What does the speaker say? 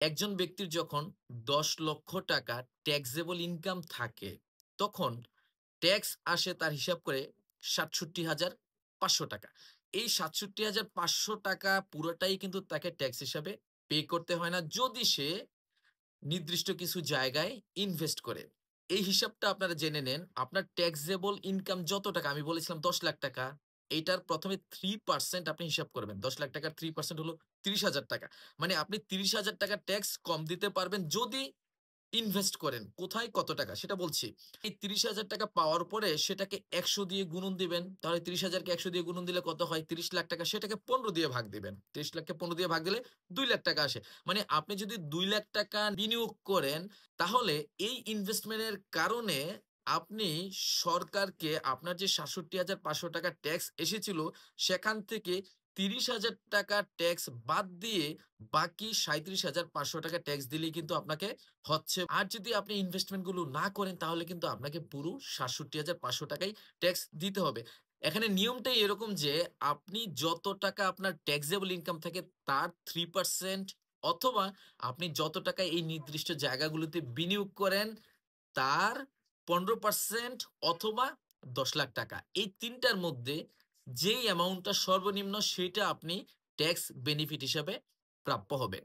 একজন ব্যক্তির যখন ১০ লক্ষ টাকা ট্যাক্সেবল ইনকাম থাকে, তখন ট্যাক্স আসে তার হিসাব করে ৬৭,৫০০ টাকা। এই ৬৭,৫০০ টাকা পুরোটাই কিন্তু তাকে ট্যাক্স হিসাবে পে করতে হয় না, যদি সে নির্দিষ্ট কিছু জায়গায় ইনভেস্ট করে। এই হিসাবটা আপনারা জেনে নেন। আপনার ট্যাক্সেবল ইনকাম যত টাকা, আমি বলেছিলাম ১০ লাখ টাকা, এইটার ১ম এ 3% আপনি হিসাব করবেন। ১০ লাখ টাকার 3% হলো ৩০,০০০ টাকা। মানে আপনি ৩০,০০০ টাকা ট্যাক্স কম দিতে পারবেন যদি ইনভেস্ট করেন। কোথায় কত টাকা সেটা বলছি। এই ৩০,০০০ টাকা পাওয়ার পরে সেটাকে ১০০ দিয়ে গুণন দিবেন। তাহলে ৩০,০০০ কে ১০০ দিয়ে গুণন দিলে কত হয়? ৩০ লাখ টাকা। সেটাকে ১৫ দিয়ে ভাগ দিবেন। ৩০ লাখকে ১৫ দিয়ে ভাগ দিলে ২ লাখ টাকা আসে। মানে আপনি যদি ২ লাখ টাকা বিনিয়োগ করেন, তাহলে এই ইনভেস্টমেন্ট এর কারণে আপনি সরকারকে আপনার যে ৬৭,৫০০ টাকা ট্যাক্স এসেছিল, সেখান থেকে ৩০,০০০ টাকা ট্যাক্স বাদ দিয়ে বাকি ৩৭,৫০০ টাকা ট্যাক্স দিলেই কিন্তু আপনাকে হচ্ছে। আর যদি আপনি ইনভেস্টমেন্ট গুলো না করেন, তাহলে কিন্তু আপনাকে পুরো ৬৭,৫০০ টাকাই ট্যাক্স দিতে হবে। এখানে নিয়মটাই এরকম যে আপনি যত টাকা আপনার ট্যাক্সেবল ইনকাম থাকে তার ৩% অথবা আপনি যত টাকা এই নির্দিষ্ট জায়গাগুলোতে বিনিয়োগ করেন তার ১৫% অথবা ১০ লাখ টাকা। এই ৩ টার মধ্যে যেই অ্যামাউন্টটা সর্বনিম্ন সেটা আপনি ট্যাক্স বেনিফিট হিসাবে প্রাপ্য হবেন।